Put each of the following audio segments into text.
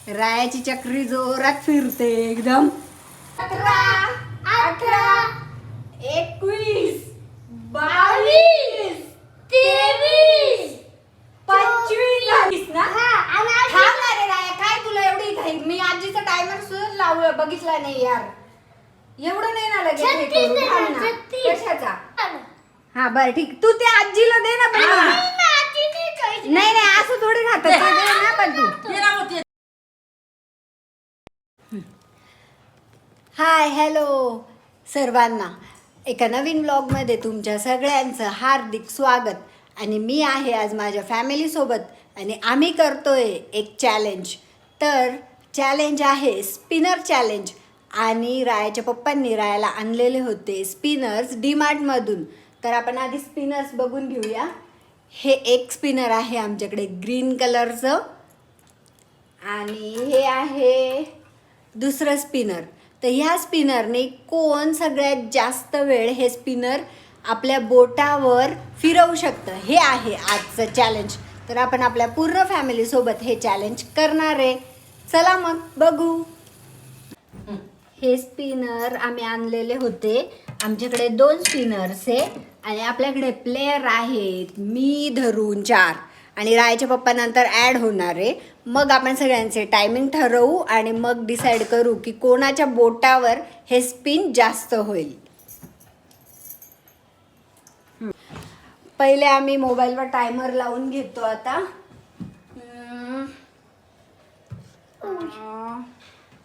रायाची चक्री जोरात फिरते एकदम. 17, 18, 21, 22, 23, 25 ना. थांब ना रे राया, काय तुला एवढी घाई? मी आजीचा टायमर सुद्धा लावू बघितला नाही यार. एवढं नाही ना लगेच हे करू. थांब ना. कशाचा? हा बरं ठीक. तू त्या आजीला दे ना पण. नाही नाही असं थोडी राहत ना पण तू. हाय हॅलो सर्वांना, एका नवीन ब्लॉगमध्ये तुमच्या सगळ्यांचं हार्दिक स्वागत. आणि मी आहे आज माझ्या फॅमिलीसोबत आणि आम्ही करतोय एक चॅलेंज. तर चॅलेंज आहे स्पिनर चॅलेंज. आणि रायाच्या पप्पांनी रायाला आणलेले होते स्पिनर्स डीमार्टमधून. तर आपण आधी स्पिनर्स बघून घेऊया. हे एक स्पिनर आहे आमच्याकडे ग्रीन कलरचं आणि हे आहे दुसरं स्पिनर. तर ह्या स्पिनरने कोण सगळ्यात जास्त वेळ हे स्पिनर आपल्या बोटावर फिरवू शकतं, हे आहे आजचं चॅलेंज. तर आपण आपल्या पूर्ण फॅमिलीसोबत हे चॅलेंज करणार आहे. चला मग बघू. हे स्पिनर आम्ही आणलेले होते. आमच्याकडे 2 स्पिनर्स आहे आणि आपल्याकडे प्लेयर आहेत मी धरून 4 आणि रायाच्या पप्पा नंतर ॲड होणार आहे. मग आपण सगळ्यांचे टायमिंग ठरवू आणि मग डिसाईड करू की कोणाच्या बोटावर हे स्पिन जास्त होईल. पहिले आम्ही मोबाईलवर टायमर लावून घेतो आता.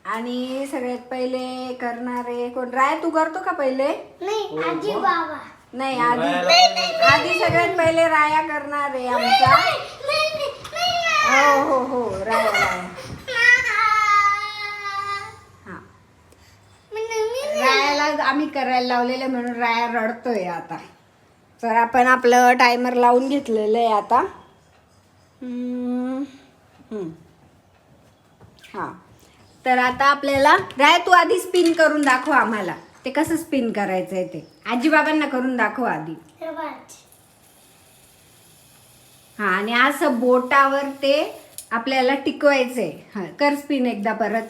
आणि सगळ्यात पहिले करणारे कोण? राय तू करतो का पहिले? नाही आजी बाबा. नाही आधी सगळ्यात पहिले राया करणार आहे आमचा. हो हो हो राया हा. रायाला आम्ही करायला लावलेलं म्हणून राया रडतोय आता. तर आपण आपलं टायमर लावून घेतलेलं आहे आता. हा तर आता आपल्याला राया तू आधी स्पिन करून दाखव आम्हाला. ते कसं स्पिन करायचं आहे ते आजी बाबांना करून दाखव आधी. हा आणि असं बोटावर ते आपल्याला टिकवायचंय. हा कर स्पिन एकदा परत.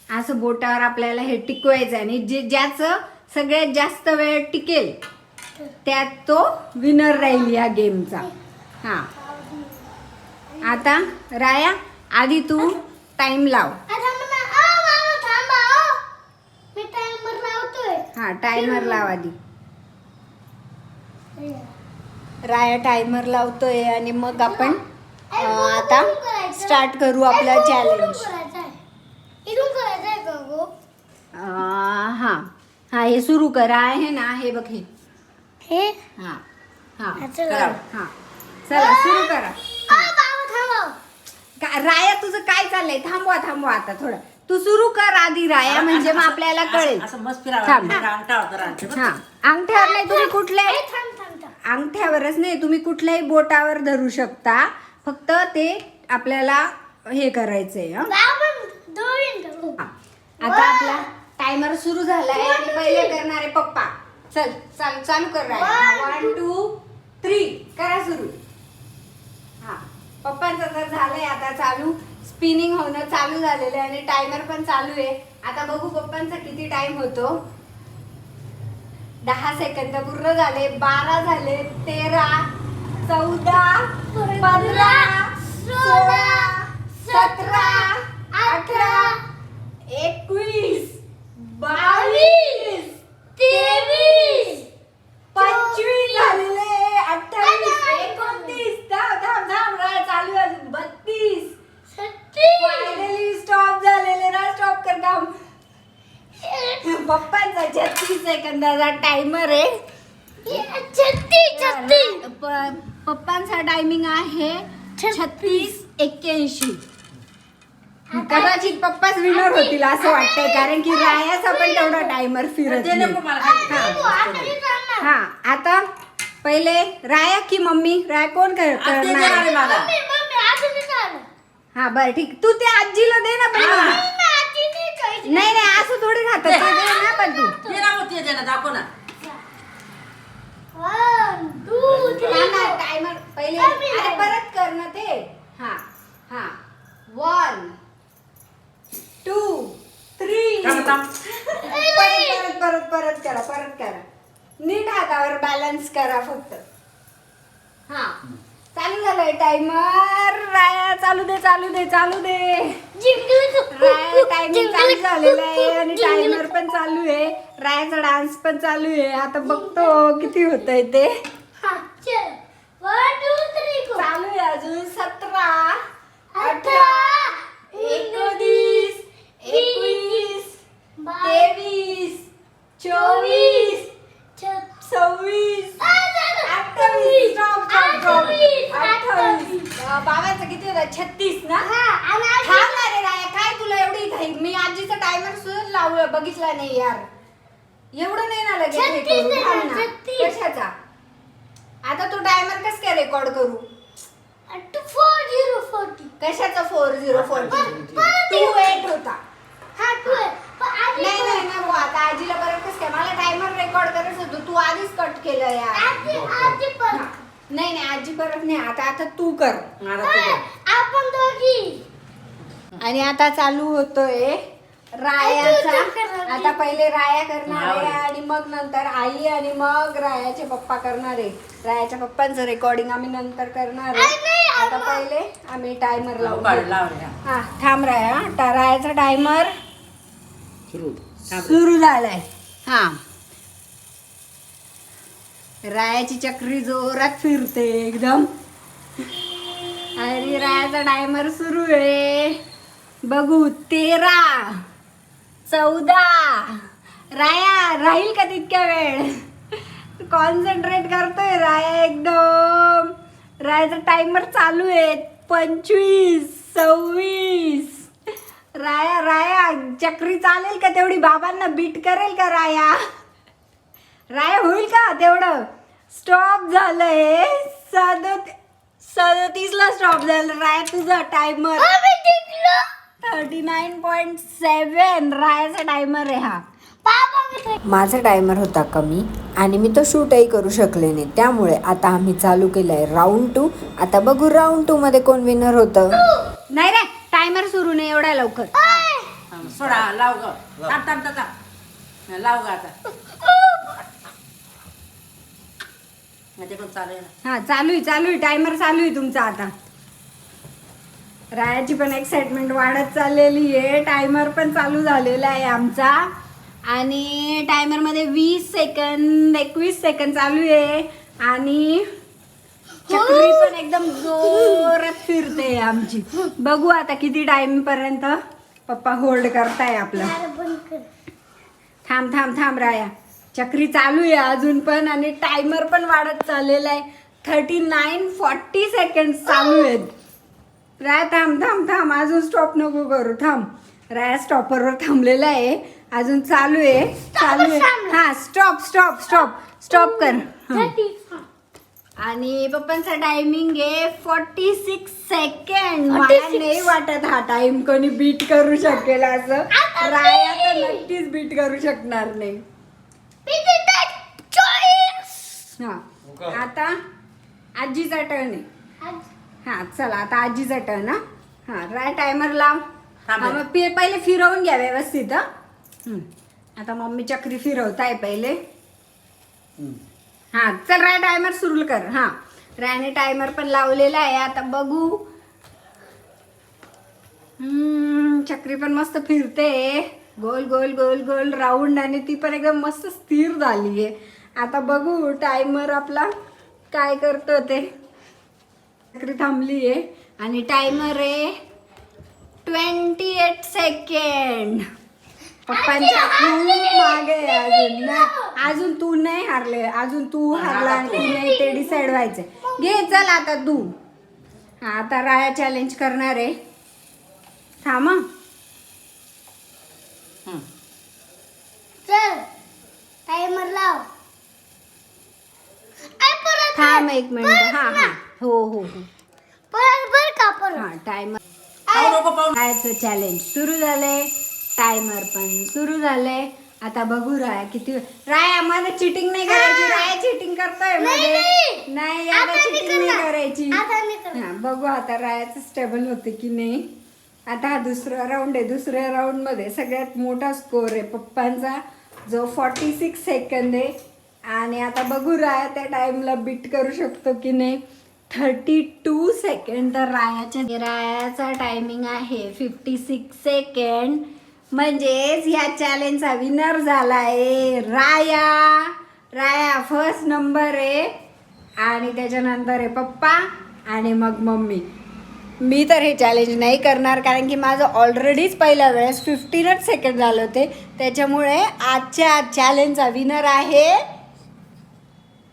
असं बोटावर आपल्याला हे टिकवायचं आणि ज्याचं सगळ्यात जास्त वेळ टिकेल त्यात तो विनर राहील या गेमचा. हा आता राया आधी तू टाइम लाव. हा टायमर लाव आधी. राया टायमर लावतोय आणि मग आपण आता स्टार्ट करू आपला चॅलेंज. हा हा हे सुरू करा आहे ना. हे बघ हे हा हा करा. हा चला सुरू करा. राया तुझं काय चाललंय? थांबवा आता थोडं. तू सुरू कर आधी राया, म्हणजे मग आपल्याला कळेल. हा अंगठ्यावर नाही, तुम्ही कुठल्या अंगठ्यावरच नाही, तुम्ही कुठल्याही बोटावर धरू शकता. फक्त ते आपल्याला हे करायचंय. आता आपला टायमर सुरू झालाय आणि पहिले करणारे पप्पा. चल चालू कर राया. 1 2 3 करा सुरू. हा पप्पांचं तर झालंय आता चालू. स्पिनिंग होणं चालू झालेलं आहे आणि टायमर पण चालू आहे. आता बघू पप्पांचा किती टाइम होतो. 10 सेकंद पूर्ण झाले. 12 झाले. 13 14 15 16 17 18 21 22 23 25 झालेले. 28 29 थांब चालू आहे. 32 फायनली स्टॉप झालेले ना. स्टॉप कर काम. पप्पांचा 36 सेकंदाचा टायमर आहे. पप्पांचा टायमिंग आहे 36:81. कदाचित पप्पाच विनर होतील असं वाटतंय, कारण की रायाचा पण तेवढा टायमर फिरत नाही. हा आता पहिले राया की मम्मी? राया कोण करणार? हा बरं ठीक. तू त्या आजीला दे ना पण. नाही नाही असं थोडी राहत ना पण तू. टायमर पहिले परत कर ना ते. हा हा 1 2 3 परत करा नीट हातावर बॅलन्स करा फक्त. हा चालू झालंय टाइमर. राया चालू दे राया टायमिंग चालू झालेलं आहे आणि टायमर पण चालू आहे. रायाचा डान्स पण चालू आहे. आता बघतो किती होतंय ते. चालू आहे अजून. 17 18 19 21 23 24 26 28 बाबांचं किती होतं 36 ना. थांब ना रे राया, काय तुला एवढी घाई? मी आजीचा टायमर सुद्धा लावू बघितला नाही यार. एवढं नाही ना लगेच हे करू. थांब ना. कशाचा? आता तू टायमर कस काय रेकॉर्ड करू? 4040. कशाचा 4040? 28 होता. नाही नको आता आजीला परत कस काय? मला टायमर रेकॉर्ड करायचं होतं, तू आधीच कट केलं यार. हा. नाही आजी परत नाही. आता तू कर. आपण दोघी. आणि आता चालू होतोय रायाचा. आता पहिले राया करणार आहे आणि मग नंतर आई आणि मग रायाचे पप्पा करणार आहे. रायाच्या पप्पांचं रेकॉर्डिंग आम्ही नंतर करणार आहे. आता पहिले आम्ही टायमर लावू. हा थांब राया. रायाचा टायमर सुरू झालाय. हा रायाची चक्री जोरात फिरते एकदम. आणि रायाचा टायमर सुरू आहे. बघू 13 14. राया राहील का तितक्या वेळ? कॉन्सन्ट्रेट करतोय राया एकदम. रायाचा टायमर चालू आहे. 25 26. राया चक्री चालेल का तेवढी? बाबांना बीट करेल का राया? राया होईल का तेवढं? स्टॉप झालंय. 37 ला स्टॉप झालं राया तुझा टायमर. 39.7 रायाचा टायमर आहे हा. माझा टायमर होता कमी आणि मी तो शूटही करू शकले नाही. त्यामुळे आता आम्ही चालू केलंय राऊंड 2. आता बघू राऊंड 2 मध्ये कोण विनर होतं. नाही रे टायमर सुरू नाही एवढ्या लवकर. सोडा लाव ग. लाव ग आता. ते पण चालेल. हा चालू आहे टायमर चालू आहे तुमचा. आता रायाची पण एक्साइटमेंट वाढत चाललेली आहे. टायमर पण चालू झालेला आहे आमचा. आणि टायमर मध्ये 20 सेकंद 21 सेकंद चालू आहे. आणि चक्री पण एकदम जोरात फिरते आमची. बघू आता किती टाइम पर्यंत पप्पा होल्ड करताय आपलं. थांब राया. चक्री चालू आहे अजून पण आणि टायमर पण वाढत चाललेला आहे. 39-40 सेकंड चालू आहेत. राया थांब अजून स्टॉप नको करू. थांब राया स्टॉपरवर थांबलेला आहे. अजून चालू आहे. हा स्टॉप कर. आणि पप्पांचा टायमिंग आहे 46 सेकंड. मला नाही वाटत हा टाइम कोणी बीट करू शकेल असं. राया तर नक्कीच बीट करू शकणार नाही. हा आता आजीचा टर्न आहे. हा चला आता आजीचा टर्न. हा राय टायमर लाव. मग पहिले फिरवून घ्या व्यवस्थित. आता मम्मी चक्री फिरवताय पहिले. हा चल राय टायमर सुरू कर. हा रायने टायमर पण लावलेला आहे. आता बघू. चक्री पण मस्त फिरते गोल गोल गोल गोल राऊंड आणि ती पण एकदम मस्त स्थिर झाली आहे. आता बघू टायमर आपला काय करतो ते. चक्री थांबली आहे आणि टायमर आहे 28 सेकंड. पप्पांच्या खूप मागे अजून अजून तू नाही हारले. अजून तू हारला आणि तू नाही ते डिसाइड व्हायचंय. घे चल आता तू. हा आता राया चॅलेंज करणार आहे. थांब. चल टाइमर लाव. थांब 1 मिनिट. हा हो परत हा टायमर. रायाचं चॅलेंज सुरू झालंय. टायमर पण सुरू झालंय. आता बघू राया किती. राया मला चिटिंग नाही करायची. राया चिटिंग करतोय मध्ये. नाही आता Cheating नाही करायची. आता मी करणार. हा, बघू आता रायाचं स्टेबल होते की नाही. आता हा दुसरा राऊंड आहे. दुसऱ्या राऊंड मध्ये सगळ्यात मोठा स्कोर आहे पप्पांचा, जो 46 सेकंद आहे. आणि आता बघू राया त्या टाइमला बीट करू शकतो की नाही. 32 सेकंड तर रायाचा टायमिंग आहे 56 सेकंड. म्हणजेच ह्या चॅलेंजचा विनर झाला आहे राया फर्स्ट नंबर आहे. आणि त्याच्यानंतर आहे पप्पा आणि मग मम्मी. मी तर हे चॅलेंज नाही करणार, कारण की माझं ऑलरेडीच पहिल्या वेळेस 15 सेकंड झाले होते. त्याच्यामुळे आजच्या चॅलेंजचा विनर आहे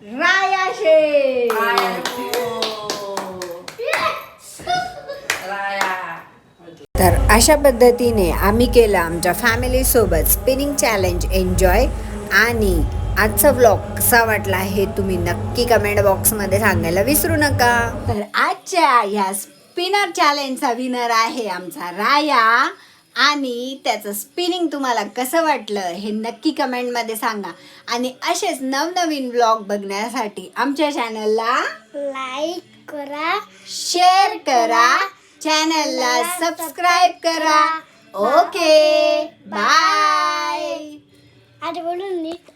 राया शेख. तर अशा पद्धतीने आम्ही केलं आमच्या फॅमिलीसोबत स्पिनिंग चॅलेंज एन्जॉय. आणि आजचा व्लॉग कसा वाटला हे तुम्ही नक्की कमेंट बॉक्समध्ये सांगायला विसरू नका. तर आजच्या ह्या स्पिनर चॅलेंजचा विनर आहे आमचा राया. आणि त्याचं स्पिनिंग तुम्हाला कसं वाटलं हे नक्की कमेंटमध्ये सांगा. आणि असेच नवनवीन व्लॉग बघण्यासाठी आमच्या चॅनलला लाईक करा, शेअर करा, चॅनलला सबस्क्राईब करा. Okay bye. आता बोलून नीट